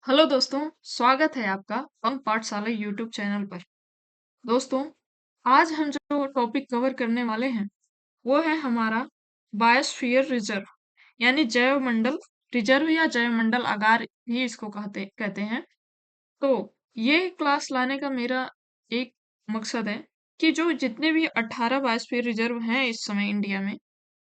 Hello दोस्तों, स्वागत है आपका पंख पाठशाला यूट्यूब चैनल पर। दोस्तों, आज हम जो टॉपिक कवर करने वाले हैं, वो है हमारा बायोस्फीयर रिजर्व यानी जैव मंडल रिजर्व या जैव मंडल आगार भी इसको कहते कहते हैं। तो ये क्लास लाने का मेरा एक मकसद है कि जो जितने भी 18 बायोस्फीयर रिजर्व हैं इस समय इंडिया में,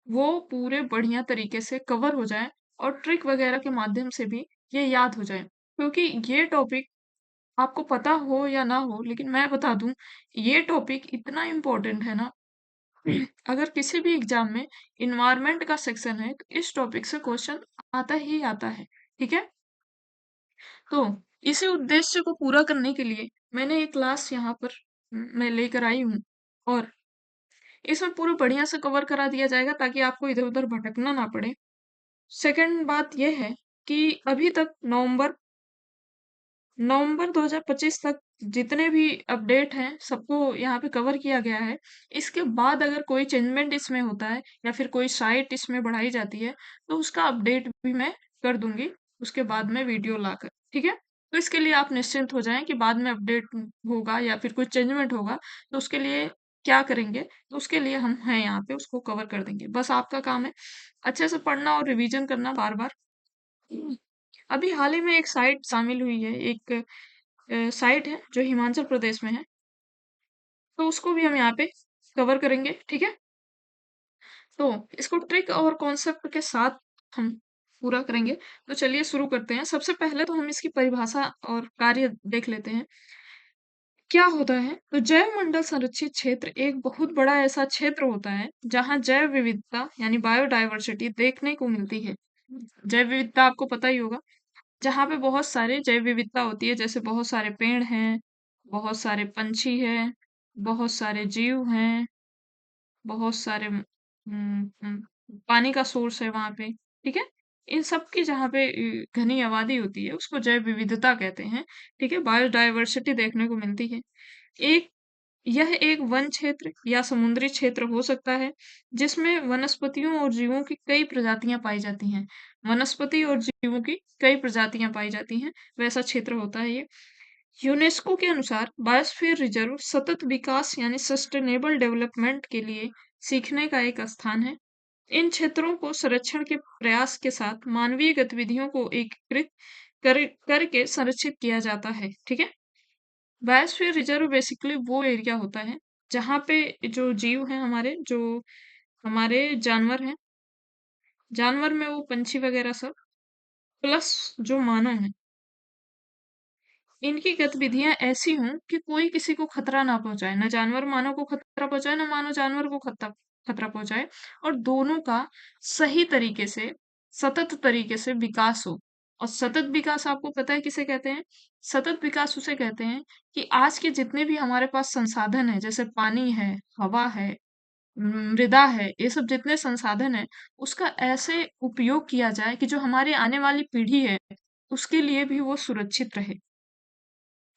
वो पूरे बढ़िया तरीके से कवर हो जाएं और ट्रिक वगैरह के माध्यम से भी ये याद हो जाए, क्योंकि ये टॉपिक आपको पता हो या ना हो, लेकिन मैं बता दूं, ये टॉपिक इतना इम्पोर्टेंट है ना। अगर किसी भी एग्जाम में इन्वायरमेंट का सेक्शन है तो इस टॉपिक से क्वेश्चन आता ही आता है। ठीक है। तो इसी उद्देश्य को पूरा करने के लिए मैंने ये क्लास यहाँ पर मैं लेकर आई हूँ, और इसमें पूरा बढ़िया से कवर करा दिया जाएगा ताकि आपको इधर उधर भटकना ना पड़े। सेकंड बात यह है कि अभी तक नवंबर 2025 तक जितने भी अपडेट हैं सबको यहाँ पे कवर किया गया है। इसके बाद अगर कोई चेंजमेंट इसमें होता है या फिर कोई साइट इसमें बढ़ाई जाती है तो उसका अपडेट भी मैं कर दूंगी उसके बाद में वीडियो लाकर। ठीक है। तो इसके लिए आप निश्चिंत हो जाएं कि बाद में अपडेट होगा या फिर कोई चेंजमेंट होगा तो उसके लिए क्या करेंगे, तो उसके लिए हम हैं यहाँ पे, उसको कवर कर देंगे। बस आपका काम है अच्छे से पढ़ना और रिवीजन करना बार बार। अभी हाल ही में एक साइट शामिल हुई है, एक साइट है जो हिमाचल प्रदेश में है, तो उसको भी हम यहाँ पे कवर करेंगे। ठीक है। तो इसको ट्रिक और कॉन्सेप्ट के साथ हम पूरा करेंगे। तो चलिए शुरू करते हैं। सबसे पहले तो हम इसकी परिभाषा और कार्य देख लेते हैं। क्या होता है, तो जैव मंडल संरक्षित क्षेत्र एक बहुत बड़ा ऐसा क्षेत्र होता है जहाँ जैव विविधता यानी बायोडायवर्सिटी देखने को मिलती है। जैव विविधता आपको पता ही होगा, जहाँ पे बहुत सारे जैव विविधता होती है, जैसे बहुत सारे पेड़ हैं, बहुत सारे पंछी हैं, बहुत सारे जीव हैं, बहुत सारे पानी का सोर्स है वहां पे। ठीक है। इन सब की जहाँ पे घनी आबादी होती है उसको जैव विविधता कहते हैं। ठीक है। बायोडायवर्सिटी देखने को मिलती है। एक यह एक वन क्षेत्र या समुद्री क्षेत्र हो सकता है जिसमें वनस्पतियों और जीवों की कई प्रजातियां पाई जाती हैं। वनस्पति और जीवों की कई प्रजातियां पाई जाती हैं, वैसा क्षेत्र होता है ये। यूनेस्को के अनुसार बायोस्फीयर रिजर्व सतत विकास यानी सस्टेनेबल डेवलपमेंट के लिए सीखने का एक स्थान है। इन क्षेत्रों को संरक्षण के प्रयास के साथ मानवीय गतिविधियों को एकीकृत करके संरक्षित किया जाता है। ठीक है। बायोस्फीयर रिजर्व बेसिकली वो एरिया होता है जहाँ पे जो जीव हैं, हमारे जो हमारे जानवर हैं, जानवर में वो पंछी वगैरह सब, प्लस जो मानव है, इनकी गतिविधियां ऐसी हों कि कोई किसी को खतरा ना पहुंचाए, ना जानवर मानव को खतरा पहुंचाए, ना मानव जानवर को खतरा खतरा पहुंचाए, और दोनों का सही तरीके से, सतत तरीके से विकास हो। और सतत विकास आपको पता है किसे कहते हैं? सतत विकास उसे कहते हैं कि आज के जितने भी हमारे पास संसाधन है, जैसे पानी है, हवा है, मृदा है, ये सब जितने संसाधन है, उसका ऐसे उपयोग किया जाए कि जो हमारी आने वाली पीढ़ी है उसके लिए भी वो सुरक्षित रहे।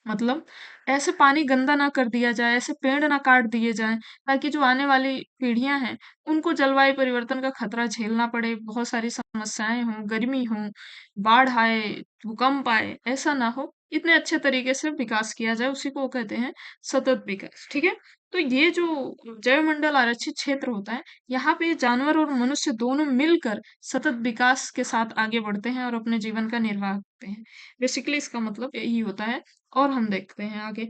मतलब ऐसे पानी गंदा ना कर दिया जाए, ऐसे पेड़ ना काट दिए जाएं, ताकि जो आने वाली पीढ़ियां हैं उनको जलवायु परिवर्तन का खतरा झेलना पड़े, बहुत सारी समस्याएं हों, गर्मी हो, बाढ़ आए, भूकंप आए, ऐसा ना हो। इतने अच्छे तरीके से विकास किया जाए, उसी को कहते हैं सतत विकास। ठीक है। तो ये जो जैव मंडल आरक्षित क्षेत्र होता है, यहाँ पे जानवर और मनुष्य दोनों मिलकर सतत विकास के साथ आगे बढ़ते हैं और अपने जीवन का निर्वाह करते हैं। बेसिकली इसका मतलब यही होता है। और हम देखते हैं आगे।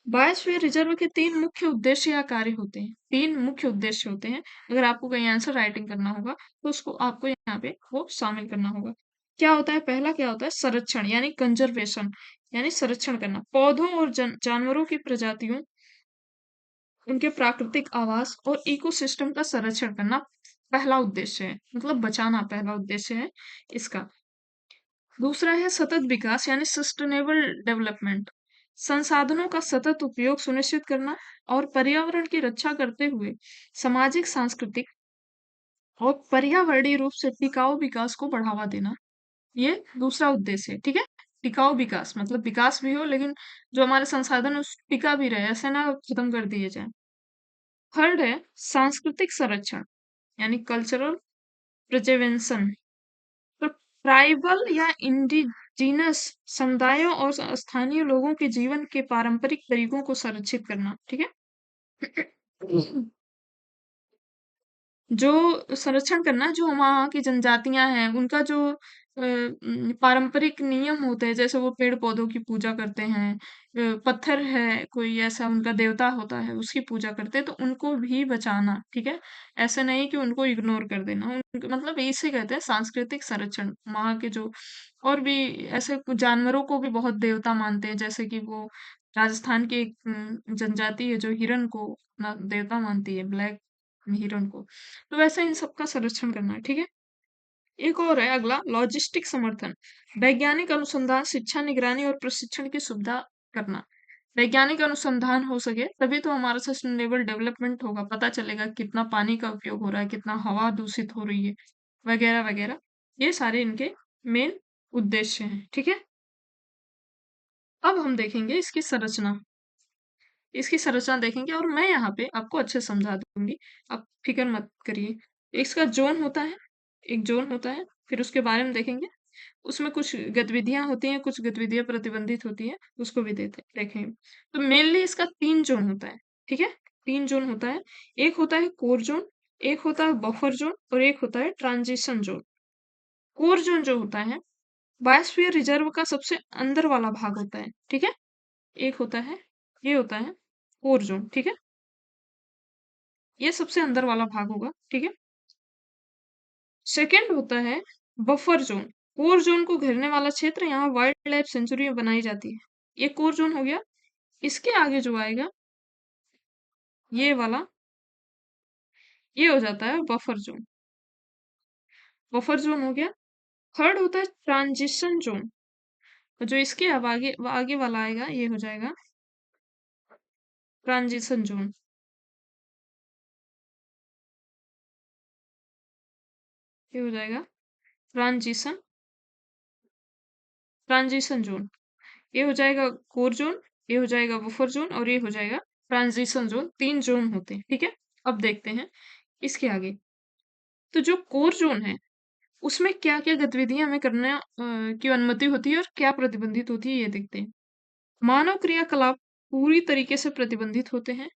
बायोस्फीयर रिजर्व के तीन मुख्य उद्देश्य या कार्य होते हैं। तीन मुख्य उद्देश्य होते हैं। अगर आपको कहीं आंसर राइटिंग करना होगा तो उसको आपको यहाँ पे वो शामिल करना होगा। क्या होता है? पहला क्या होता है? संरक्षण यानी कंजर्वेशन, यानी संरक्षण करना। पौधों और जानवरों की प्रजातियों, उनके प्राकृतिक आवास और इकोसिस्टम का संरक्षण करना पहला उद्देश्य है, मतलब बचाना पहला उद्देश्य है इसका। दूसरा है सतत विकास यानी सस्टेनेबल डेवलपमेंट, संसाधनों का सतत उपयोग सुनिश्चित करना और पर्यावरण की रक्षा करते हुए सामाजिक, सांस्कृतिक और पर्यावरणीय रूप से टिकाऊ विकास को बढ़ावा देना। ये दूसरा उद्देश्य है। ठीक है। टिकाऊ विकास मतलब विकास भी हो लेकिन जो हमारे संसाधन उस टिका भी रहे, ऐसे ना खत्म कर दिए जाए। थर्ड है सांस्कृतिक संरक्षण यानी कल्चरल प्रिजर्वेशन, तो ट्राइबल या इंडिजिनस समुदायों और स्थानीय लोगों के जीवन के पारंपरिक तरीकों को संरक्षित करना, ठीक है। जो संरक्षण करना, जो वहाँ की जनजातियां हैं उनका जो पारंपरिक नियम होते हैं, जैसे वो पेड़ पौधों की पूजा करते हैं, पत्थर है कोई ऐसा उनका देवता होता है उसकी पूजा करते हैं, तो उनको भी बचाना, ठीक है। ऐसे नहीं कि उनको इग्नोर कर देना, मतलब इसे कहते हैं सांस्कृतिक संरक्षण। वहाँ के जो और भी ऐसे कुछ जानवरों को भी बहुत देवता मानते हैं, जैसे कि वो राजस्थान की एक जनजाति है जो हिरण को अपना देवता मानती है, ब्लैक हिरण को। तो वैसे इन सबका संरक्षण करना है, ठीक है। एक और है अगला, लॉजिस्टिक समर्थन। वैज्ञानिक अनुसंधान, शिक्षा, निगरानी और प्रशिक्षण की सुविधा करना। वैज्ञानिक अनुसंधान हो सके तभी तो हमारा सस्टेनेबल डेवलपमेंट होगा, पता चलेगा कितना पानी का उपयोग हो रहा है, कितना हवा दूषित हो रही है, वगैरह वगैरह। ये सारे इनके मेन उद्देश्य हैं, ठीक है। अब हम देखेंगे इसकी संरचना देखेंगे, और मैं यहाँ पे आपको अच्छे से समझा दूंगी, आप फिक्र मत करिए। इसका जोन होता है, एक जोन होता है, फिर उसके बारे में देखेंगे। उसमें कुछ गतिविधियां होती हैं, कुछ गतिविधियां प्रतिबंधित होती हैं, उसको भी देखेंगे। तो मेनली इसका 3 जोन होता है, ठीक है। 3 जोन होता है। एक होता है कोर जोन, एक होता है बफर जोन, और एक होता है ट्रांजिशन जोन। कोर जोन जो होता है बायोस्फीयर रिजर्व का सबसे अंदर वाला भाग होता है, ठीक है। एक होता है, ये होता है कोर जोन, ठीक है। ये सबसे अंदर वाला भाग होगा, ठीक है। सेकंड होता है बफर जोन। कोर जोन को घेरने वाला क्षेत्र, यहाँ वाइल्ड लाइफ सेंचुरी बनाई जाती है। ये कोर जोन हो गया। इसके आगे जो आएगा ये वाला, ये हो जाता है बफर जोन। बफर जोन हो गया। थर्ड होता है ट्रांजिशन जोन। जो इसके अब आगे वाला आएगा ये हो जाएगा ट्रांजिशन जोन। ये हो जाएगा ट्रांजिशन ट्रांजिशन जोन। ये हो जाएगा कोर जोन, ये हो जाएगा बफर जोन, और ये हो जाएगा ट्रांजिशन जोन। 3 जोन होते हैं, ठीक है। अब देखते हैं इसके आगे। तो जो कोर जोन है उसमें क्या क्या गतिविधियां हमें करने की अनुमति होती है और क्या प्रतिबंधित होती है, ये देखते हैं। मानव क्रियाकलाप पूरी तरीके से प्रतिबंधित होते हैं।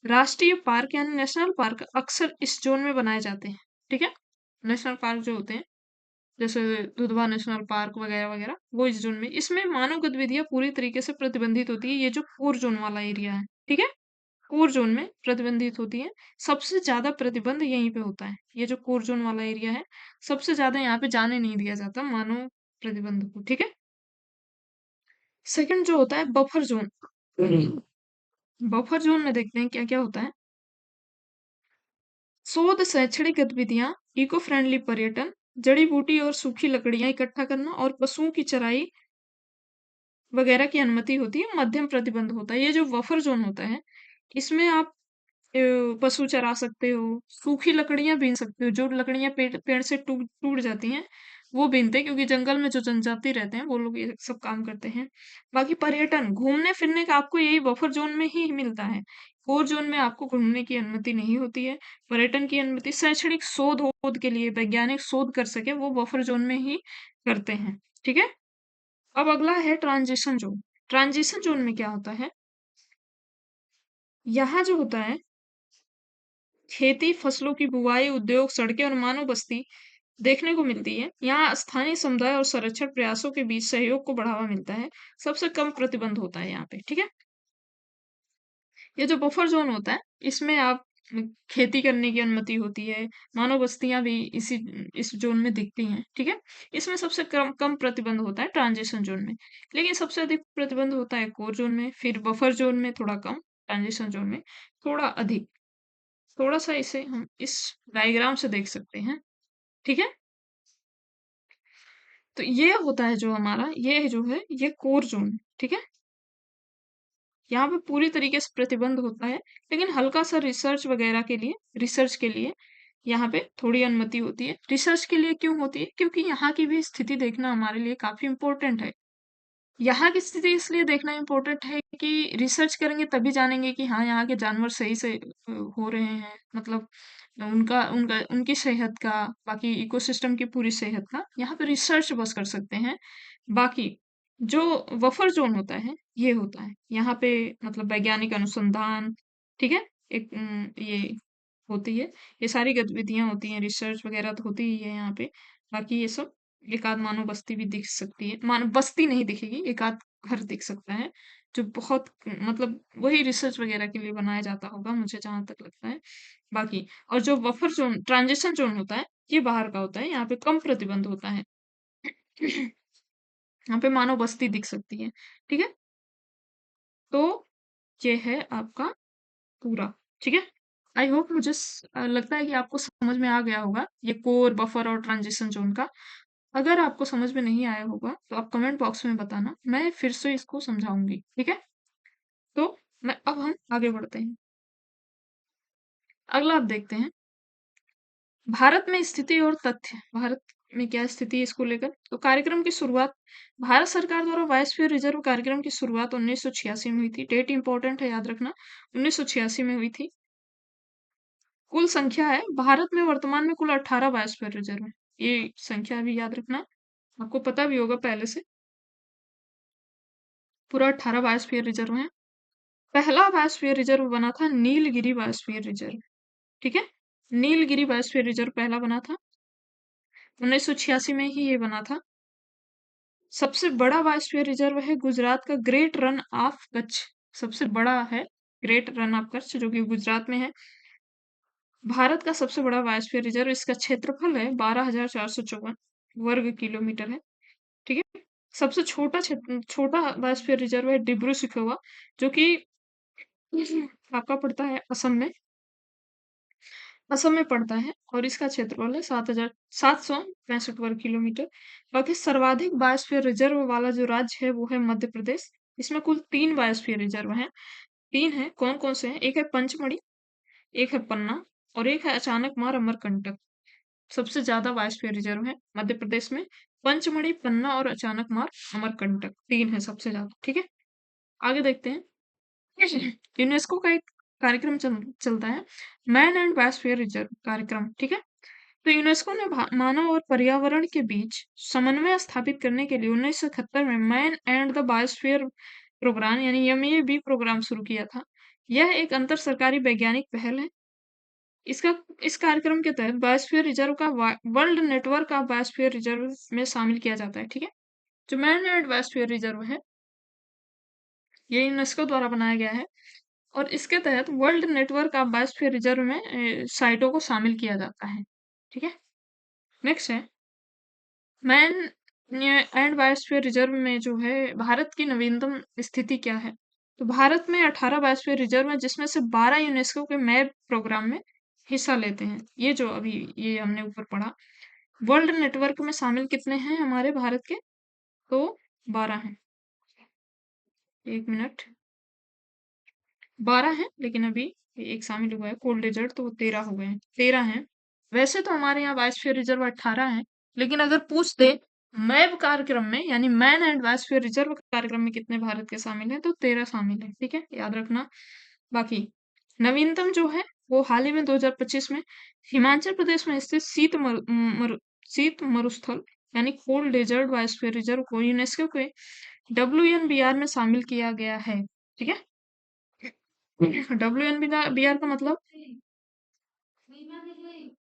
राष्ट्रीय पार्क यानी नेशनल पार्क अक्सर इस जोन में बनाए जाते हैं, ठीक है। नेशनल पार्क जो होते हैं, जैसे दुधवा नेशनल पार्क वगैरह वगैरह, वो इस जोन में, इसमें मानव गतिविधियां पूरी तरीके से प्रतिबंधित होती है। ये जो कोर जोन वाला एरिया है, ठीक है, कोर जोन में प्रतिबंधित होती है। सबसे ज्यादा प्रतिबंध यहीं पे होता है। ये जो कोर जोन वाला एरिया है, सबसे ज्यादा यहाँ पे जाने नहीं दिया जाता मानव प्रतिबंध को, ठीक है। सेकंड जो होता है बफर जोन। बफर जोन में देखते हैं क्या क्या होता है। शोध, शैक्षणिक गतिविधियां, इको फ्रेंडली पर्यटन, जड़ी बूटी और सूखी लकड़ियां इकट्ठा करना, और पशुओं की चराई वगैरह की अनुमति होती है। मध्यम प्रतिबंध होता है। ये जो बफर जोन होता है इसमें आप अ, पशु चरा सकते हो, सूखी लकड़ियां बीन सकते हो। जो लकड़ियां पेड़ पेड़ से टूट टूट जाती हैं वो बीनते हैं, क्योंकि जंगल में जो जनजाति रहते हैं वो लोग ये सब काम करते हैं। बाकी पर्यटन, घूमने फिरने का आपको यही बफर जोन में ही मिलता है। कोर जोन में आपको घूमने की अनुमति नहीं होती है। पर्यटन की अनुमति शैक्षणिक शोध वोध के लिए, वैज्ञानिक शोध कर सके, वो बफर जोन में ही करते हैं, ठीक है। अब अगला है ट्रांजिशन जोन। ट्रांजिशन जोन में क्या होता है, यहाँ जो होता है खेती, फसलों की बुवाई, उद्योग, सड़कें और मानव बस्ती देखने को मिलती है। यहाँ स्थानीय समुदाय और संरक्षण प्रयासों के बीच सहयोग को बढ़ावा मिलता है। सबसे कम प्रतिबंध होता है यहाँ पे, ठीक है। ये जो बफर जोन होता है इसमें आप खेती करने की अनुमति होती है। मानव बस्तियां भी इस जोन में दिखती हैं, ठीक है। इसमें सबसे कम कम प्रतिबंध होता है ट्रांजिशन जोन में, लेकिन सबसे अधिक प्रतिबंध होता है कोर जोन में, फिर बफर जोन में थोड़ा कम, ट्रांजिशन जोन में थोड़ा अधिक। थोड़ा सा इसे हम इस डायग्राम से देख सकते हैं, ठीक है। तो ये होता है जो हमारा, ये जो है ये कोर जोन, ठीक है। यहाँ पे पूरी तरीके से प्रतिबंध होता है, लेकिन हल्का सा रिसर्च के लिए यहाँ पे थोड़ी अनुमति होती है। रिसर्च के लिए क्यों होती है, क्योंकि यहाँ की भी स्थिति देखना हमारे लिए काफी इम्पोर्टेंट है। यहाँ की स्थिति इसलिए देखना इम्पोर्टेंट है कि रिसर्च करेंगे तभी जानेंगे कि हाँ यहाँ के जानवर सही से हो रहे हैं, मतलब उनका उनका उनकी सेहत का, बाकी इकोसिस्टम की पूरी सेहत का यहाँ पे रिसर्च बस कर सकते हैं। बाकी जो बफर जोन होता है, ये होता है यहाँ पे, मतलब वैज्ञानिक अनुसंधान, ठीक है, एक ये होती है, ये सारी गतिविधियां होती हैं, रिसर्च वगैरह तो होती ही है यहाँ पे। बाकी ये सब, एक आध मानव बस्ती भी दिख सकती है, मानव बस्ती नहीं दिखेगी, एक आध घर दिख सकता है, जो बहुत मतलब वही रिसर्च वगैरह के लिए बनाया जाता होगा, मुझे जहां तक लगता है। बाकी और जो बफर जोन, ट्रांजिशन जोन होता है, ये बाहर का होता है, यहाँ पे कम प्रतिबंध होता है। यहाँ पे मानव बस्ती दिख सकती है, ठीक है। तो ये है आपका पूरा, ठीक है। आई होप, मुझे लगता है कि आपको समझ में आ गया होगा ये कोर, बफर और ट्रांजिशन जोन का। अगर आपको समझ में नहीं आया होगा तो आप कमेंट बॉक्स में बताना, मैं फिर से इसको समझाऊंगी, ठीक है। तो मैं अब हम आगे बढ़ते हैं। अगला आप देखते हैं, भारत में स्थिति और तथ्य। भारत में क्या स्थिति है इसको लेकर, तो कार्यक्रम की शुरुआत, भारत सरकार द्वारा बायोस्फीयर रिजर्व कार्यक्रम की शुरुआत 1986 में हुई थी। डेट इंपॉर्टेंट है, याद रखना, 1986 में हुई थी। कुल संख्या है, भारत में वर्तमान में कुल 18 बायोस्फीयर रिजर्व है। ये संख्या भी याद रखना, आपको पता भी होगा पहले से, पूरा 18 बायोस्फीयर रिजर्व है। पहला बायोस्फीयर रिजर्व बना था नीलगिरी बायोस्फीयर रिजर्व, ठीक है। नीलगिरी बायोस्फीयर रिजर्व पहला बना था, 1986 में ही ये बना था। सबसे बड़ा बायोस्फीयर रिजर्व है गुजरात का ग्रेट रन ऑफ कच्छ, सबसे बड़ा है ग्रेट रन ऑफ कच्छ, जो कि गुजरात में है। भारत का सबसे बड़ा बायोस्फीयर रिजर्व, इसका क्षेत्रफल है 12,454 वर्ग किलोमीटर है, ठीक है। सबसे छोटा बायोस्फीयर रिजर्व है डिब्रू सैखोवा, जो कि आपका पड़ता है असम में, असम में पड़ता है, और इसका क्षेत्रफल है 7,765 वर्ग किलोमीटर। बाकी सर्वाधिक बायोस्फीयर रिजर्व वाला जो राज्य है वो है मध्य प्रदेश। इसमें कुल 3 बायोस्फीयर रिजर्व हैं। 3 हैं, कौन कौन से हैं? एक है पंचमढ़ी, एक है पन्ना, और एक है अचानकमार अमरकंटक। सबसे ज्यादा बायोस्फीयर रिजर्व है मध्य प्रदेश में, पंचमढ़ी, पन्ना और अचानकमार अमरकंटक, 3 है सबसे ज्यादा, ठीक है। आगे देखते हैं, यूनेस्को का एक कार्यक्रम चलता है, मैन एंड बायोस्फीयर रिजर्व कार्यक्रम, ठीक है। तो यूनेस्को ने मानव और पर्यावरण के बीच समन्वय स्थापित करने के लिए 1971 में man and the biosphere programme, यानी MAB प्रोग्राम शुरू किया था। यह एक अंतर सरकारी वैज्ञानिक पहल है। इसका इस कार्यक्रम के तहत बायोस्फीयर रिजर्व का world network of biosphere reserve में शामिल किया जाता है, ठीक है। जो मैन एंड बायोस्फीयर रिजर्व है, ये यूनेस्को द्वारा बनाया गया है, और इसके तहत world network of biosphere reserve में साइटों को शामिल किया जाता है, ठीक है। नेक्स्ट है, मैन एंड बायोस्फीयर रिजर्व में जो है भारत की नवीनतम स्थिति क्या है। तो भारत में 18 बायोस्फीयर रिजर्व है, जिसमें से 12 यूनेस्को के मैप प्रोग्राम में हिस्सा लेते हैं। ये जो अभी ये हमने ऊपर पढ़ा, वर्ल्ड नेटवर्क में शामिल कितने हैं हमारे भारत के, तो 12 हैं। एक मिनट, 12 हैं, लेकिन अभी एक शामिल हुआ है कोल्ड डेजर्ट, तो वो 13 हो गए हैं, 13 हैं। वैसे तो हमारे यहाँ बायोस्फीयर रिजर्व 18 हैं, लेकिन अगर पूछ दे मैप कार्यक्रम में, यानी मैन एंड बायोस्फीयर रिजर्व कार्यक्रम में कितने भारत के शामिल हैं, तो 13 शामिल है, ठीक है, याद रखना। बाकी नवीनतम जो है वो हाल ही में 2025 में हिमाचल प्रदेश में स्थित शीत मरुस्थल, यानी कोल्ड डेजर्ट बायोस्फीयर रिजर्व को यूनेस्को के WNBR में शामिल किया गया है, ठीक है। WNBR का मतलब,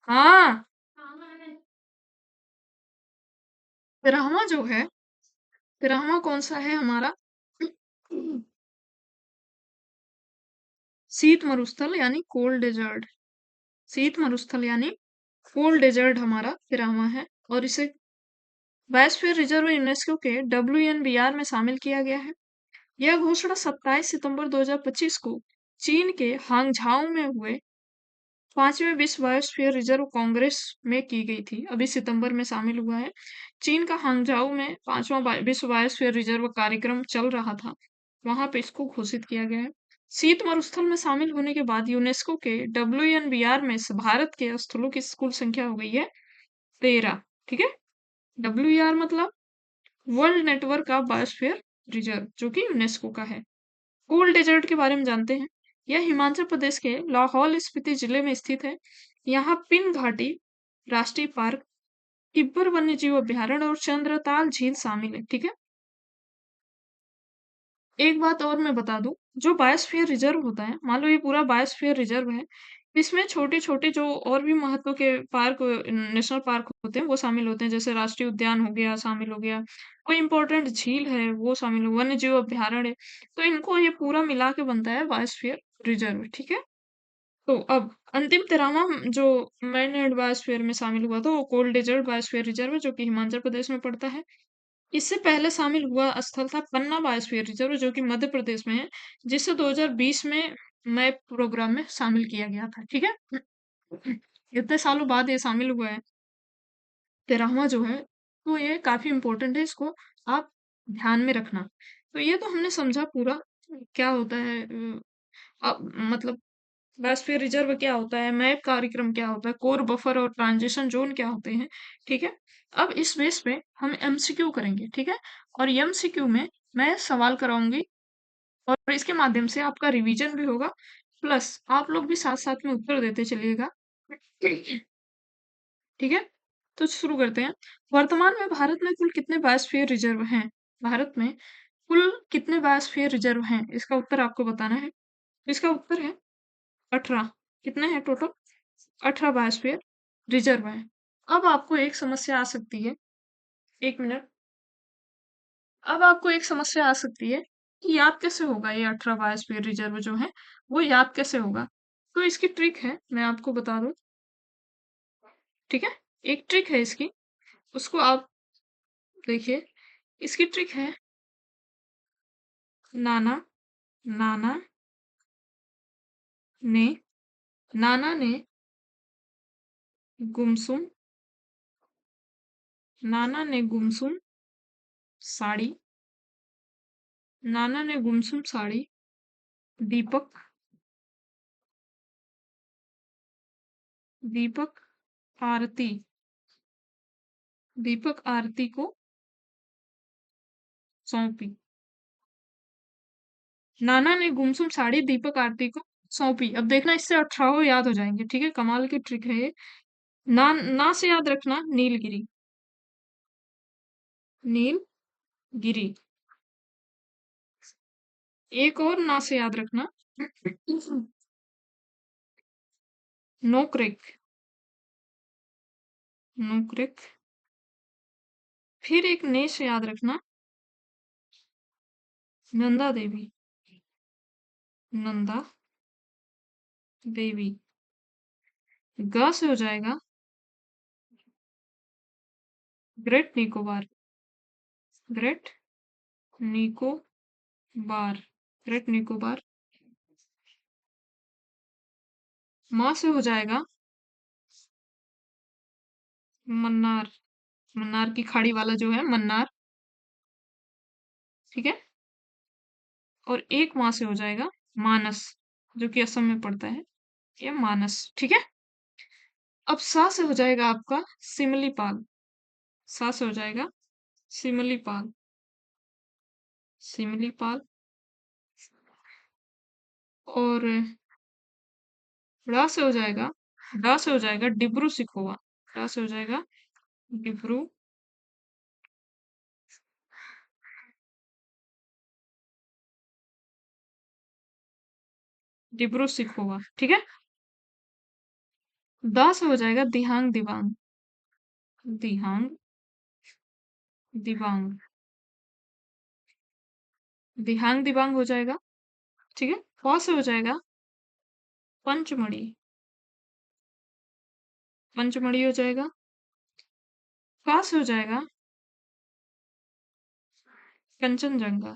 हाँ, तिरहवा जो है, तिरहवा कौन सा है हमारा, शीत मरुस्थल यानी कोल्ड डेजर्ट, शीत मरुस्थल यानी कोल्ड डेजर्ट हमारा तिरहवा है, और इसे बायोस्फीयर रिजर्व यूनेस्को के WNBR में शामिल किया गया है। यह घोषणा 27 सितंबर 2025 को चीन के हांगझाओ में हुए 5वें विश्व बायोस्फीयर रिजर्व कांग्रेस में की गई थी। अभी सितंबर में शामिल हुआ है। चीन का हांगझाओ में 5वां विश्व बायोस्फीयर रिजर्व कार्यक्रम चल रहा था, वहां पे इसको घोषित किया गया है। शीत मरुस्थल में शामिल होने के बाद यूनेस्को के WNBR में भारत के स्थलों की कुल संख्या हो गई है 13, ठीक है। WER मतलब world network of biosphere reserve, जो कि यूनेस्को का है। कोल्ड डेजर्ट के बारे में जानते हैं। यह हिमाचल प्रदेश के लाहौल स्पीति जिले में स्थित है। यहाँ पिन घाटी राष्ट्रीय पार्क, तिब्बत वन्यजीव अभयारण्य और चंद्रताल झील शामिल है। ठीक है। एक बात और मैं बता दूं, जो बायोस्फीयर रिजर्व होता है, मान लो ये पूरा बायोस्फीयर रिजर्व है, इसमें छोटे छोटे जो और भी महत्व के पार्क, नेशनल पार्क होते हैं वो शामिल होते हैं, जैसे राष्ट्रीय उद्यान हो गया, शामिल हो गया, कोई इंपॉर्टेंट झील है वो शामिल हो, वन्य जीव अभयारण्य है। तो इनको ये पूरा मिला के बनता है बायोस्फीयर रिजर्व। ठीक है। तो अब अंतिम तिरावा जो मैन एंड बायोस्फीयर में शामिल हुआ था वो कोल्ड डेजर्ट बायोस्फीयर रिजर्व है, जो कि हिमाचल प्रदेश में पड़ता है। इससे पहले शामिल हुआ स्थल था पन्ना बायोस्फीयर रिजर्व, जो कि मध्य प्रदेश में है, जिसे 2020 में मैप प्रोग्राम में शामिल किया गया था। ठीक है। इतने सालों बाद ये शामिल हुआ है, तेरहवां जो है, तो ये काफी इंपॉर्टेंट है, इसको आप ध्यान में रखना। तो ये तो हमने समझा पूरा क्या होता है, मतलब बायोस्फीयर रिजर्व क्या होता है, मैप कार्यक्रम क्या होता है, कोर बफर और ट्रांजिशन जोन क्या होते हैं। ठीक है। अब इस बेस पे हम एमसीक्यू करेंगे। ठीक है। और एमसीक्यू में मैं सवाल कराऊंगी और इसके माध्यम से आपका रिवीजन भी होगा, प्लस आप लोग भी साथ साथ में उत्तर देते चलिएगा। ठीक है। तो शुरू करते हैं। वर्तमान में भारत में कुल कितने बायोस्फीयर रिजर्व हैं? भारत में कुल कितने बायोस्फीयर रिजर्व हैं, इसका उत्तर आपको बताना है। इसका उत्तर है 18। कितने हैं टोटल? 18 बायोस्फीयर रिजर्व हैं। अब आपको एक समस्या आ सकती है, एक मिनट। अब आपको एक समस्या आ सकती है कि याद कैसे होगा ये 18 बायोस्फीयर रिजर्व जो है, वो याद कैसे होगा? तो इसकी ट्रिक है, मैं आपको बता दूं। ठीक है। एक ट्रिक है इसकी, उसको आप देखिए। इसकी ट्रिक है नाना नाना ने नाना ने गुमसुम नाना ने गुमसुम साड़ी नाना ने गुमसुम साड़ी दीपक दीपक आरती दीपक आरती को सौंपी। नाना ने गुमसुम साड़ी दीपक आरती को सौंपी। अब देखना, इससे 18 याद हो जाएंगे। ठीक है। कमाल की ट्रिक है ये। ना ना से याद रखना नीलगिरी। नीलगिरी। एक और ना से याद रखना नोक्रेक। नोक्रेक। फिर एक ने से याद रखना नंदा देवी। नंदा देवी। ग से हो जाएगा great Nicobar. Great Nicobar. Great Nicobar. माँ से हो जाएगा मन्नार। मन्नार की खाड़ी वाला जो है मन्नार। ठीक है। और एक माँ से हो जाएगा मानस, जो कि असम में पड़ता है, ये मानस। ठीक है। अब सा से हो जाएगा आपका सिमलीपाल। सा से हो जाएगा सिमलीपाल। सिमलीपाल। और ड़ा से हो जाएगा ड़ा से हो जाएगा डिब्रू सिखोवा। ड़ा से हो जाएगा डिब्रू डिब्रू सिखोवा। ठीक है। दा से हो जाएगा दिहांग दिबांग। दिहांग दिबांग। दिहांग दिबांग हो जाएगा। ठीक है। प से हो जाएगा पंचमढ़ी। पंचमढ़ी हो जाएगा। क से हो जाएगा कंचनजंगा।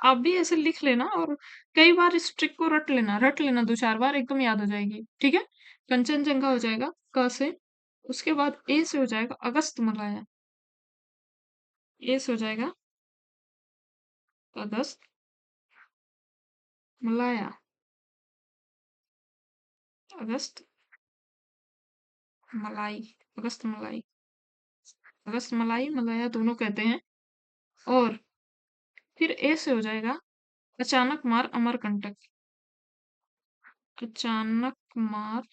आप भी ऐसे लिख लेना और कई बार इस ट्रिक को रट लेना 2-4 बार, एकदम याद हो जाएगी। ठीक है। कंचनजंगा हो जाएगा क से। उसके बाद ए से हो जाएगा अगस्त मलाया। ए से हो जाएगा अगस्त मलाया। अगस्त मलाई। अगस्त मलाई। अगस्त मलाई मलाया दोनों कहते हैं। और फिर ए से हो जाएगा अचानक मार अमरकंटक। अचानक मार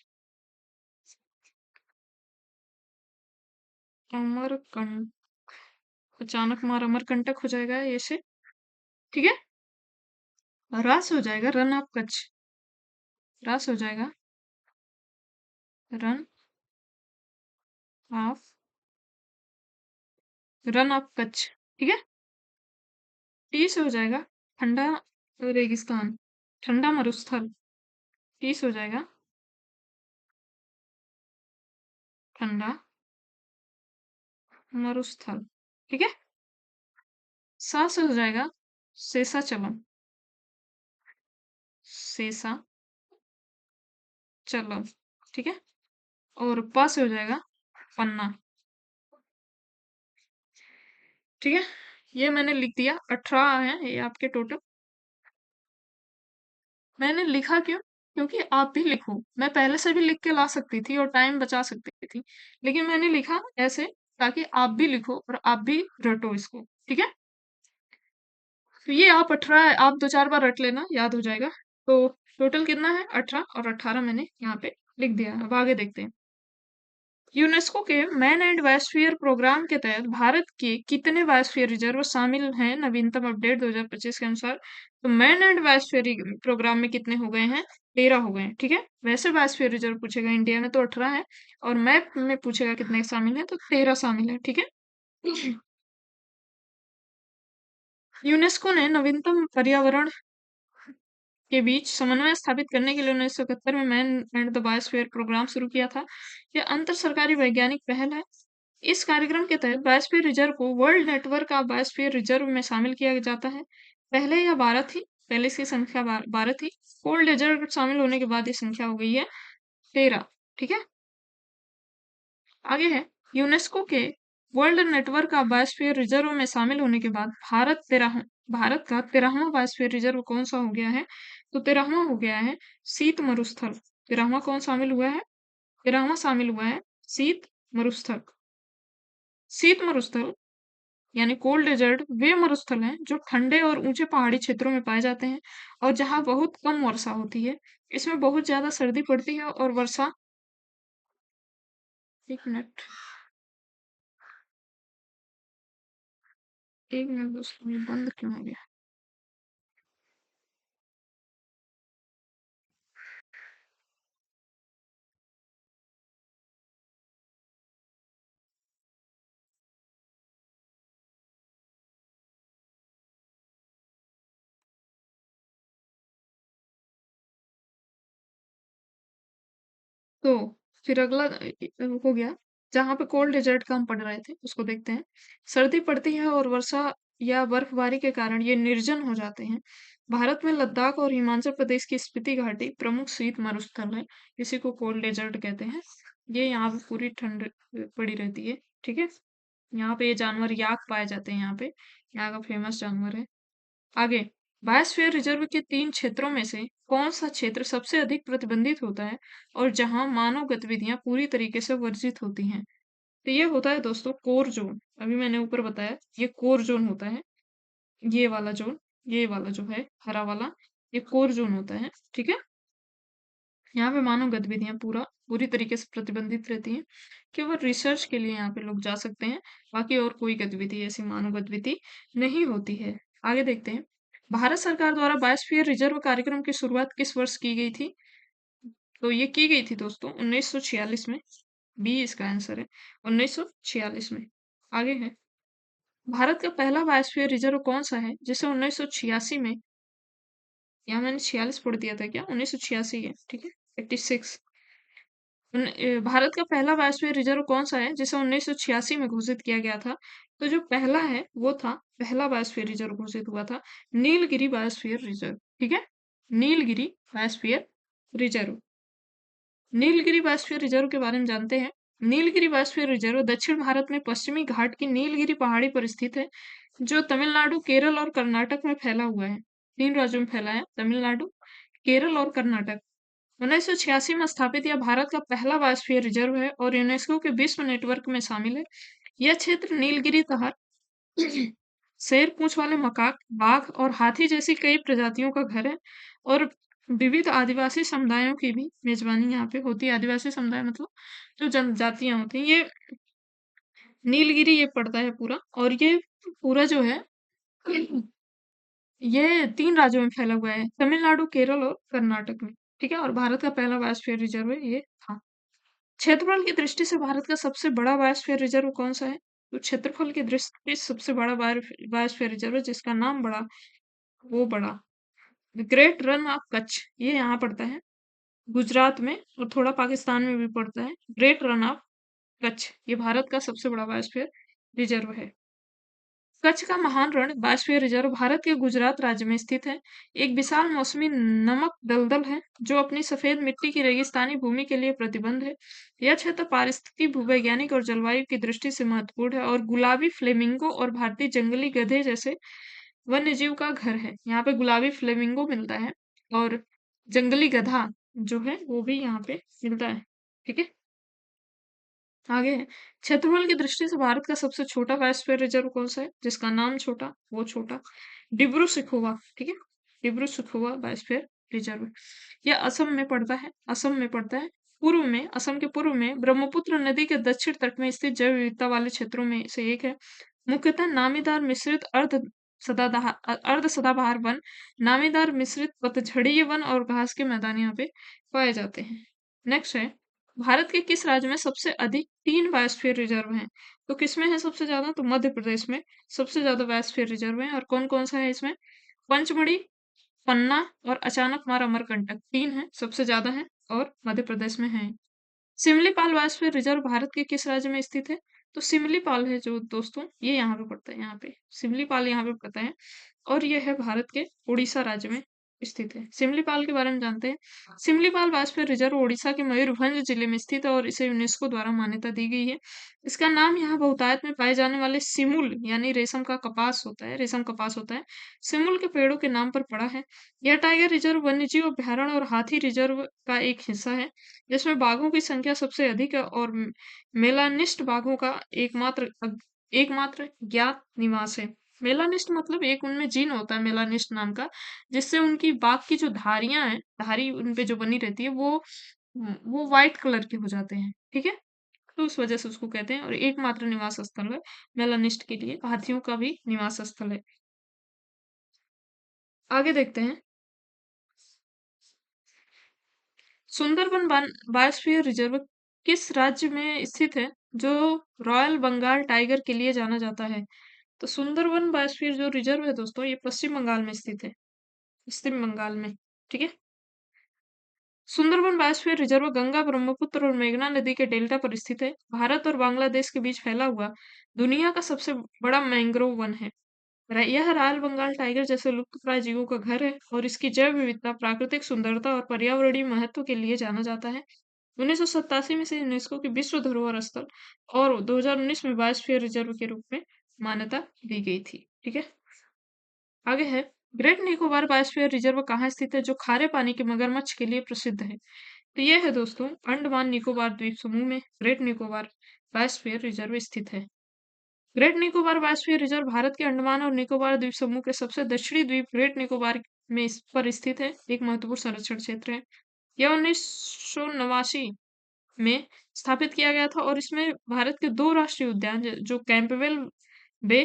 अमरकंटक। अचानक मार अमरकंटक हो जाएगा ये से। ठीक है। रस हो जाएगा रन ऑफ कच्छ। रस हो जाएगा रन ऑफ कच्छ। ठीक है। टी से हो जाएगा ठंडा रेगिस्तान। ठंडा मरुस्थल। टी से हो जाएगा ठंडा मरुस्थल। ठीक है। सा से हो जाएगा शेषाचलम। शेषा चलम। ठीक है। और प से हो जाएगा पन्ना। ठीक है। ये मैंने लिख दिया 18 है ये आपके टोटल। मैंने लिखा क्यों? क्योंकि आप भी लिखो। मैं पहले से भी लिख के ला सकती थी और टाइम बचा सकती थी, लेकिन मैंने लिखा ऐसे ताकि आप भी लिखो और आप भी रटो इसको। ठीक है। तो ये आप 18 है, आप 2-4 बार रट लेना, याद हो जाएगा। तो टोटल कितना है? 18 और 18 मैंने यहाँ पे लिख दिया है। अब आगे देखते हैं। यूनेस्को के मैन एंड बायोस्फीयर प्रोग्राम के तहत भारत के कितने बायोस्फीयर रिजर्व शामिल हैं नवीनतम अपडेट 2025 के अनुसार? तो मैन एंड बायोस्फीयर प्रोग्राम में कितने हो गए हैं? 13 हो गए हैं। ठीक है। वैसे बायोस्फीयर रिजर्व पूछेगा इंडिया में तो 18 है, और मैप में पूछेगा कितने शामिल है तो 13 शामिल है। ठीक है। यूनेस्को ने नवीनतम पर्यावरण के बीच समन्वय स्थापित करने के लिए 1971 में man and the biosphere programme शुरू किया था। यह अंतर सरकारी वैज्ञानिक पहल है। इस कार्यक्रम के तहत बायोस्फीयर रिजर्व को world network of biosphere reserve में शामिल किया जाता है। पहले यह 12 थी। पहले इसकी संख्या 12 थी। कोल्ड डेजर्ट शामिल होने के बाद ये संख्या हो गई है 13। ठीक है। आगे है यूनेस्को के world network of biosphere reserve में शामिल होने के बाद भारत का 13वां बायोस्फीयर रिजर्व कौन सा हो गया है? तो 13वां हो गया है शीत मरुस्थल। 13वां कौन शामिल हुआ है? 13वां शामिल हुआ है शीत मरुस्थल। शीत मरुस्थल यानी कोल्ड डेजर्ट वे मरुस्थल हैं जो ठंडे और ऊंचे पहाड़ी क्षेत्रों में पाए जाते हैं और जहां बहुत कम वर्षा होती है। इसमें बहुत ज्यादा सर्दी पड़ती है और वर्षा। एक मिनट। एक मिनट दोस्तों, ये बंद क्यों हो गया? तो फिर अगला हो गया जहां पे कोल्ड डेजर्ट का हम पढ़ रहे थे उसको देखते हैं। सर्दी पड़ती है और वर्षा या बर्फबारी के कारण ये निर्जन हो जाते हैं। भारत में लद्दाख और हिमाचल प्रदेश की स्पीति घाटी प्रमुख शीत मरुस्थल है। इसी को कोल्ड डेजर्ट कहते हैं। ये यहाँ पे पूरी ठंड पड़ी रहती है। ठीक है। यहाँ पे ये जानवर याक पाए जाते हैं। यहाँ पे यहाँ का फेमस जानवर है। आगे बायोस्फीयर रिजर्व के 3 क्षेत्रों में से कौन सा क्षेत्र सबसे अधिक प्रतिबंधित होता है और जहां मानव गतिविधियां पूरी तरीके से वर्जित होती हैं? तो ये होता है दोस्तों कोर जोन। अभी मैंने ऊपर बताया ये कोर जोन होता है। ये वाला जोन, ये वाला जो है हरा वाला, ये कोर जोन होता है। ठीक है। यहाँ पे मानव गतिविधियां पूरी तरीके से प्रतिबंधित रहती हैं। केवल रिसर्च के लिए यहाँ पे लोग जा सकते हैं। बाकी और कोई गतिविधि ऐसी मानव गतिविधि नहीं होती है। आगे देखते हैं। भारत सरकार द्वारा बायोस्फीयर रिजर्व कार्यक्रम की शुरुआत किस वर्ष की गई थी? तो ये की गई थी दोस्तों 1946 में। बी इसका आंसर है 1946 में। आगे है भारत का पहला बायोस्फीयर रिजर्व कौन सा है जिसे 1986 में, यहाँ मैंने 46 पढ़ दिया था क्या? 1986 है। ठीक है। 86। भारत का पहला बायोस्फीयर रिजर्व कौन सा है जिसे 1986 में घोषित किया गया था? तो जो पहला है वो था, पहला बायोस्फीयर रिजर्व घोषित हुआ था नीलगिरी बायोस्फीयर रिजर्व। ठीक है। Nilgiri biosphere reserve. Nilgiri biosphere reserve के बारे में जानते हैं। नीलगिरी बायोस्फीयर रिजर्व दक्षिण भारत में पश्चिमी घाट की नीलगिरी पहाड़ी पर स्थित है, जो तमिलनाडु, केरल और कर्नाटक में फैला हुआ है। 3 राज्यों में फैला है, तमिलनाडु, केरल और कर्नाटक। 1986 में स्थापित यह भारत का पहला बायोस्फीयर रिजर्व है और यूनेस्को के विश्व नेटवर्क में शामिल है। यह क्षेत्र नीलगिरी तहत शेर पूंछ वाले मकाक, बाघ और हाथी जैसी कई प्रजातियों का घर है और विविध आदिवासी समुदायों की भी मेजबानी यहाँ पे होती है। आदिवासी समुदाय मतलब जो जनजातियां होती हैं, ये नीलगिरी ये पड़ता है पूरा, और ये पूरा जो है ये 3 राज्यों में फैला हुआ है, तमिलनाडु, केरल और कर्नाटक में। ठीक है? और भारत का पहला बायोस्फीयर रिजर्व ये था। क्षेत्रफल की दृष्टि से भारत का सबसे बड़ा बायोस्फीयर रिजर्व कौन-सा है? तो क्षेत्रफल की दृष्टि से सबसे बड़ा बायोस्फीयर रिजर्व है, जिसका नाम बड़ा वो बड़ा ग्रेट रन ऑफ कच्छ, ये यहाँ पड़ता है गुजरात में, और थोड़ा पाकिस्तान में भी पड़ता है। ग्रेट रन ऑफ कच्छ ये भारत का सबसे बड़ा बायोस्फीयर रिजर्व है। कच्छ का महान रण बायोस्फीयर रिजर्व भारत के गुजरात राज्य में स्थित है। एक विशाल मौसमी नमक दलदल है जो अपनी सफेद मिट्टी की रेगिस्तानी भूमि के लिए प्रतिबंध है। यह क्षेत्र पारिस्थितिकी, भूवैज्ञानिक और जलवायु की दृष्टि से महत्वपूर्ण है, और गुलाबी फ्लेमिंगो और भारतीय जंगली गधे जैसे वन्यजीव का घर है। यहाँ पे गुलाबी फ्लेमिंगो मिलता है, और जंगली गधा जो है वो भी यहाँ पे मिलता है। ठीक है? आगे है, क्षेत्रफल की दृष्टि से भारत का सबसे छोटा बायोस्फीयर रिजर्व कौन सा है, जिसका नाम छोटा वो छोटा डिब्रू सखोवा। ठीक है? डिब्रू सखोवा बायोस्फीयर रिजर्व, यह असम में पड़ता है। असम में पड़ता है, पूर्व में, असम के पूर्व में ब्रह्मपुत्र नदी के दक्षिण तट में स्थित जैव विविधता वाले क्षेत्रों में से एक है। मुख्यतः नामीदार मिश्रित अर्ध सदाबहार वन, नामीदार मिश्रित पतझड़ीय वन और घास के मैदान यहाँ पे पाए जाते हैं। नेक्स्ट है, भारत के किस राज्य में सबसे अधिक 3 बायोस्फीयर रिजर्व हैं? तो किसमें है सबसे ज्यादा? तो मध्य प्रदेश में सबसे ज्यादा बायोस्फीयर रिजर्व है। और कौन कौन सा है इसमें? पंचमढ़ी, पन्ना और अचानक मार अमरकंटक, 3 है, सबसे ज्यादा है और मध्य प्रदेश में है। सिमलीपाल बायोस्फीयर रिजर्व भारत के किस राज्य में स्थित है? तो सिमलीपाल है जो दोस्तों, ये यहाँ पे पड़ता है, यहाँ पे सिमलीपाल यहाँ पे पड़ता है, और ये है भारत के उड़ीसा राज्य में स्थित है। सिमलीपाल के बारे में जानते हैं। सिमलीपाल बायोस्फीयर रिजर्व उड़ीसा के मयूरभंज जिले में स्थित है और इसे यूनेस्को द्वारा मान्यता दी गई है। इसका नाम यहाँ बहुतायत में पाए जाने वाले सिमुल यानी रेशम का कपास होता है, रेशम कपास होता है, सिमुल के पेड़ों के नाम पर पड़ा है। यह टाइगर रिजर्व वन्यजीव अभ्यारण्य और हाथी रिजर्व का एक हिस्सा है, जिसमें बाघों की संख्या सबसे अधिक है, और मेलानिस्ट बाघों का एकमात्र ज्ञात निवास है। मेलानिस्ट मतलब एक उनमें जीन होता है मेलानिस्ट नाम का, जिससे उनकी बाघ की जो धारियां हैं, धारी उन पे जो बनी रहती है, वो व्हाइट कलर के हो जाते हैं। ठीक है? तो उस वजह से उसको कहते हैं, और एकमात्र निवास स्थल है मेलानिस्ट के लिए, हाथियों का भी निवास स्थल है। आगे देखते हैं, सुंदरबन बायोस्फीयर रिजर्व किस राज्य में स्थित है जो रॉयल बंगाल टाइगर के लिए जाना जाता है? तो सुंदरबन बायोस्फीयर जो रिजर्व है दोस्तों, ये पश्चिम बंगाल में स्थित है, पश्चिम बंगाल में। ठीक है? सुंदरबन बायोस्फीयर रिजर्व गंगा, ब्रह्मपुत्र और मेघना नदी के डेल्टा पर स्थित है। भारत और बांग्लादेश के बीच फैला हुआ दुनिया का सबसे बड़ा मैंग्रोव वन है। यह रॉयल बंगाल टाइगर जैसे लुप्तप्राय जीवों का घर है, और इसकी जैव विविधता, प्राकृतिक सुंदरता और पर्यावरणीय महत्व के लिए जाना जाता है। 1987 में से यूनेस्को की विश्व धरोहर स्थल और 2019 में बायोस्फीयर रिजर्व के रूप में मान्यता दी गई थी। ठीक है? आगे है, ग्रेट निकोबार बायोस्फीयर रिजर्व कहाँ स्थित है जो खारे पानी के मगरमच्छ के लिए प्रसिद्ध है? तो ये है दोस्तों, अंडमान निकोबार द्वीप समूह में ग्रेट निकोबार बायोस्फीयर रिजर्व स्थित है। Great Nicobar biosphere reserve Bharat के अंडमान और निकोबार द्वीप समूह के सबसे दक्षिणी द्वीप ग्रेट निकोबार में पर स्थित है, एक महत्वपूर्ण संरक्षण क्षेत्र है। यह 1989 में स्थापित किया गया था, और इसमें भारत के 2 राष्ट्रीय उद्यान जो बे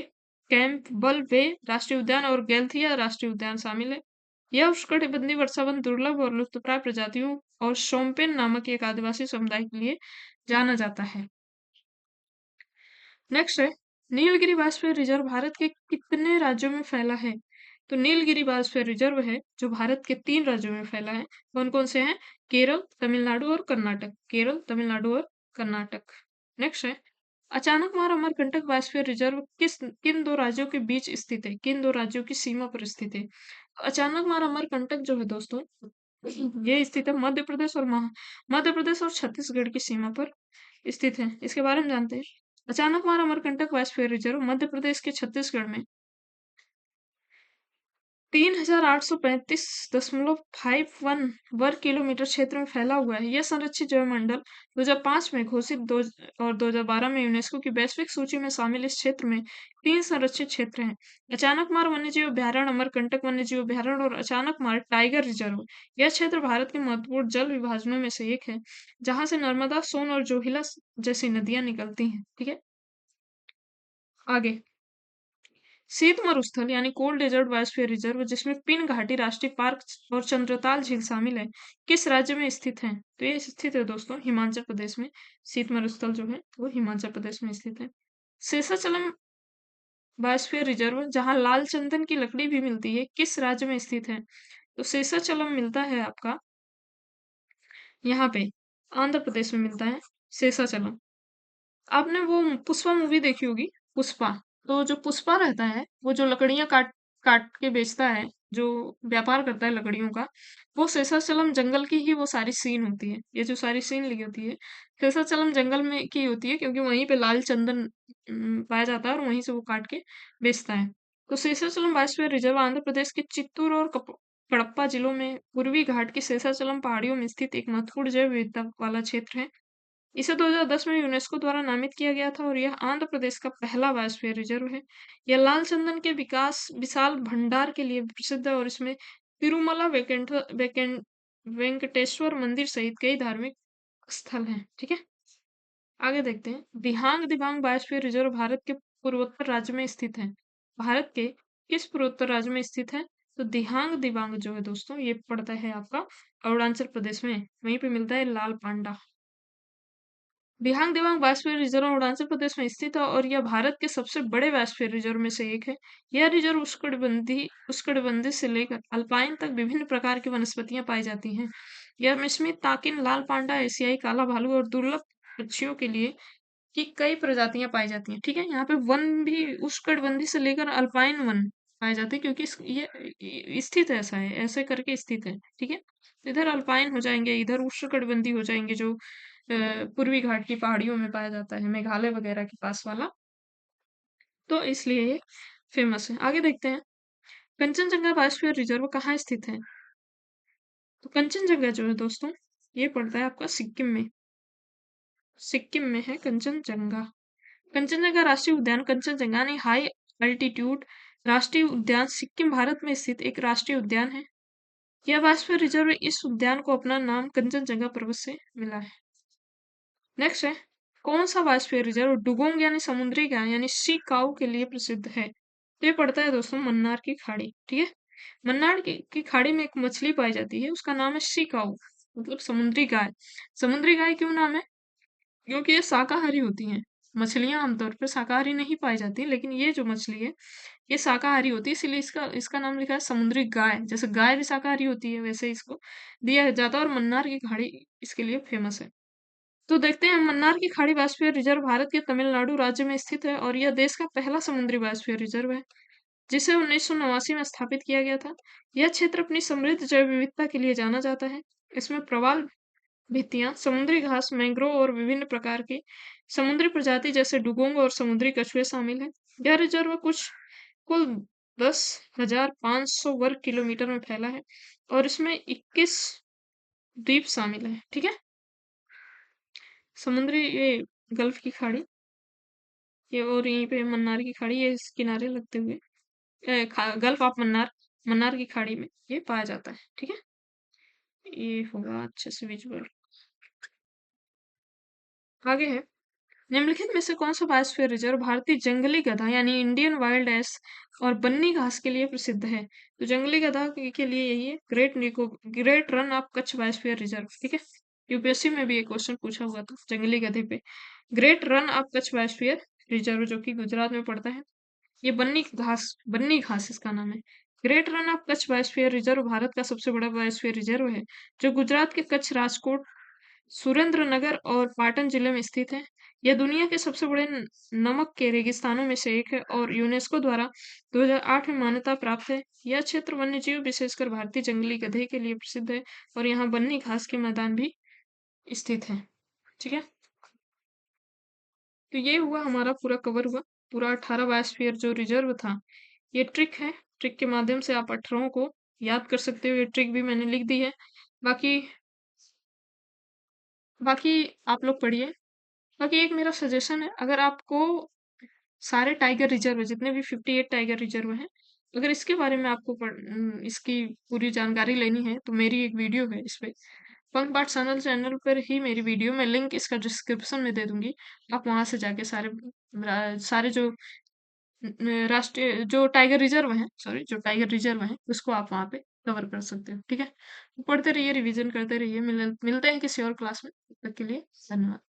कैंपबल बे राष्ट्रीय उद्यान और गैलथिया राष्ट्रीय उद्यान शामिल है। यह उष्णकटिबंधीय वर्षावन दुर्लभ और लुप्तप्राय प्रजातियों और शोम्पेन नामक एक आदिवासी समुदाय के लिए जाना जाता है। नेक्स्ट है, नीलगिरी बायोस्फीयर रिजर्व भारत के कितने राज्यों में फैला है? तो नीलगिरी बायोस्फीयर रिजर्व है जो भारत के 3 राज्यों में फैला है। कौन कौन से हैं? केरल, तमिलनाडु और कर्नाटक। केरल, तमिलनाडु और कर्नाटक। नेक्स्ट है, अचानकमार अमरकंटक बायोस्फीयर रिजर्व किन 2 राज्यों के बीच स्थित है? किन 2 राज्यों की सीमा पर स्थित है? तो अचानकमार अमरकंटक जो है दोस्तों, ये स्थित है मध्य प्रदेश और छत्तीसगढ़ की सीमा पर स्थित है। इसके बारे में जानते हैं। अचानकमार अमरकंटक बायोस्फीयर रिजर्व मध्य प्रदेश के छत्तीसगढ़ में 3835.51 वर्ग किलोमीटर क्षेत्र में फैला हुआ है। यह संरक्षित जैवमंडल 2005 में घोषित और 2012 में यूनेस्को की वैश्विक सूची में शामिल इस क्षेत्र में 3 संरक्षित क्षेत्र हैं। अचानकमार वन्यजीव अभयारण्य, अमरकंटक वन्यजीव अभयारण्य और अचानकमार टाइगर रिजर्व। यह क्षेत्र भारत के महत्वपूर्ण जल विभाजनों में से एक है, जहां से नर्मदा, सोन और जोहिला जैसी नदियां निकलती हैं। ठीक है, आगे शीत मरुस्थल यानी कोल्ड डेजर्ट बायोस्फीयर रिजर्व, जिसमें पिन घाटी राष्ट्रीय पार्क और चंद्रताल झील शामिल है, किस राज्य में स्थित है? तो ये स्थित है दोस्तों हिमाचल प्रदेश में। शीत मरुस्थल जो है वो हिमाचल प्रदेश में स्थित है। शेषाचलम बायोस्फीयर रिजर्व, जहां लाल चंदन की लकड़ी भी मिलती है, किस राज्य में स्थित है? तो शेषाचलम मिलता है आपका यहाँ पे आंध्र प्रदेश में मिलता है शेषाचलम। आपने वो पुष्पा मूवी देखी होगी, पुष्पा। तो जो पुष्पा रहता है, वो जो लकड़ियां काट काट के बेचता है, जो व्यापार करता है लकड़ियों का, वो शेषाचलम जंगल की ही वो सारी सीन होती है। ये जो सारी सीन लिखी होती है, शेषाचलम जंगल में की होती है, क्योंकि वहीं पे लाल चंदन पाया जाता है और वहीं से वो काट के बेचता है। तो शेषाचलम बायोस्फीयर रिजर्व आंध्र प्रदेश के चित्तूर और कड़प्पा जिलों में पूर्वी घाट की शेषाचलम पहाड़ियों में स्थित एक महत्वपूर्ण जैव विविधता वाला क्षेत्र है। इसे 2010 में यूनेस्को द्वारा नामित किया गया था और यह आंध्र प्रदेश का पहला बायोस्फीयर रिजर्व है। यह लाल चंदन के विकास विशाल भंडार के लिए प्रसिद्ध है और इसमें तिरुमला वेंकटेश्वर मंदिर सहित कई धार्मिक स्थल हैं। ठीक है, आगे देखते हैं। दिहांग दिबांग बायोस्फीयर रिजर्व भारत के पूर्वोत्तर राज्य में स्थित है। भारत के किस पूर्वोत्तर राज्य में स्थित है? तो दिहांग दिबांग जो है दोस्तों, ये पड़ता है आपका अरुणाचल प्रदेश में। वहीं पे मिलता है लाल पांडा। दिहांग दिबांग बायोस्फीयर रिजर्व अरुणाचल प्रदेश में स्थित है और यह भारत के सबसे बड़े बायोस्फीयर रिजर्व में से एक है। यह रिजर्व उष्णकटिबंधीय से लेकर अल्पाइन तक विभिन्न प्रकार की वनस्पतियां पाई जाती हैं। यह इसमें ताकिन, लाल पांडा, एशियाई काला भालू और दुर्लभ पक्षियों के लिए की कई प्रजातियां पाई जाती हैं। ठीक है, यहाँ पे वन भी उष्णकटिबंधीय से लेकर अल्पाइन वन पाए जाते हैं, क्योंकि ये स्थित ऐसा है, ऐसे करके स्थित है। ठीक है, इधर अल्पाइन हो जाएंगे, इधर उष्णकटिबंधीय हो जाएंगे, जो पूर्वी घाट की पहाड़ियों में पाया जाता है, मेघालय वगैरह के पास वाला। तो इसलिए ये फेमस है। आगे देखते हैं, कंचनजंगा बायोस्फीयर रिजर्व कहाँ स्थित है? तो कंचनजंगा जो है दोस्तों, ये पड़ता है आपका सिक्किम में। सिक्किम में है कंचनजंगा। कंचनजंगा राष्ट्रीय उद्यान, कंचनजंगा यानी हाई अल्टीट्यूड राष्ट्रीय उद्यान, सिक्किम भारत में स्थित एक राष्ट्रीय उद्यान है। यह बायोस्फीयर रिजर्व, इस उद्यान को अपना नाम कंचनजंगा पर्वत से मिला है। नेक्स्ट है, कौन सा बायोस्फीयर रिजर्व डुगोंग यानी समुद्री गाय यानी सी काऊ के लिए प्रसिद्ध है? तो ये पड़ता है दोस्तों मन्नार की खाड़ी। ठीक है, मन्नार की खाड़ी में एक मछली पाई जाती है, उसका नाम है सी काऊ, मतलब समुद्री गाय। समुद्री गाय क्यों नाम है? क्योंकि ये शाकाहारी होती हैं। मछलियां आमतौर पर शाकाहारी नहीं पाई जाती, लेकिन ये जो मछली है ये शाकाहारी होती है, इसलिए इसका इसका नाम लिखा है समुद्री गाय। जैसे गाय भी शाकाहारी होती है, वैसे इसको दिया जाता है और मन्नार की खाड़ी इसके लिए फेमस है। तो देखते हैं, मन्नार की खाड़ी बायोस्फीयर रिजर्व भारत के तमिलनाडु राज्य में स्थित है और यह देश का पहला समुद्री बायोस्फीयर रिजर्व है, जिसे 1989 में स्थापित किया गया था। यह क्षेत्र अपनी समृद्ध जैव विविधता के लिए जाना जाता है। इसमें प्रवाल भित्तियां, समुद्री घास, मैंग्रोव और विभिन्न प्रकार की समुद्री प्रजाति जैसे डुगोंग और समुद्री कछुए शामिल हैं। यह रिजर्व कुल 10,500 वर्ग किलोमीटर में फैला है और इसमें 21 द्वीप शामिल है। ठीक है, समुद्री ये गल्फ की खाड़ी, ये और यहीं पे मन्नार की खाड़ी, ये इस किनारे लगते हुए गल्फ ऑफ मन्नार, मन्नार की खाड़ी में ये पाया जाता है। ठीक है, ये होगा अच्छे से विजुअल। आगे है, निम्नलिखित में से कौन सा बायोस्फीयर रिजर्व भारतीय जंगली गधा यानी इंडियन वाइल्ड एस और बन्नी घास के लिए प्रसिद्ध है? तो जंगली गधा के लिए यही है great run of Kutch biosphere reserve. ठीक है, यूपीएससी में भी एक क्वेश्चन पूछा हुआ था जंगली गधे पे। Great run of Kutch biosphere reserve, जो कि गुजरात में पड़ता है। ये बन्नी घास इसका नाम है। Great run of Kutch biosphere reserve Bharat का सबसे बड़ा बायोस्फीयर रिजर्व है, जो गुजरात के कच्छ, राजकोट, सुरेंद्रनगर और पाटन जिले में स्थित है। यह दुनिया के सबसे बड़े नमक के रेगिस्तानों में से एक है और यूनेस्को द्वारा 2008 में मान्यता प्राप्त है। यह क्षेत्र वन्यजीव, विशेषकर भारतीय जंगली गधे के लिए प्रसिद्ध है और यहाँ बन्नी घास के मैदान भी स्थित है। ठीक है, तो ये हुआ हमारा पूरा कवर हुआ, पूरा 18 बायोस्फीयर जो रिजर्व था ये ट्रिक है, ट्रिक के माध्यम से आप 18 को याद कर सकते हो, ये ट्रिक भी मैंने लिख दी है। बाकी बाकी आप लोग पढ़िए। बाकी एक मेरा सजेशन है, अगर आपको सारे टाइगर रिजर्व है, जितने भी 58 टाइगर रिजर्व हैं, अगर इसके बारे में आपको इसकी पूरी जानकारी लेनी है तो मेरी एक वीडियो है इस पे, पंख पाठ चैनल पर ही मेरी वीडियो, मैं लिंक इसका डिस्क्रिप्शन में दे दूंगी। आप वहां से जाके सारे जो राष्ट्रीय जो टाइगर रिजर्व है, सॉरी जो टाइगर रिजर्व है, उसको आप वहां पे कवर कर सकते हो। ठीक है, पढ़ते रहिए, रिवीजन करते रहिए। मिलते हैं किसी और क्लास में, तब तक के लिए धन्यवाद।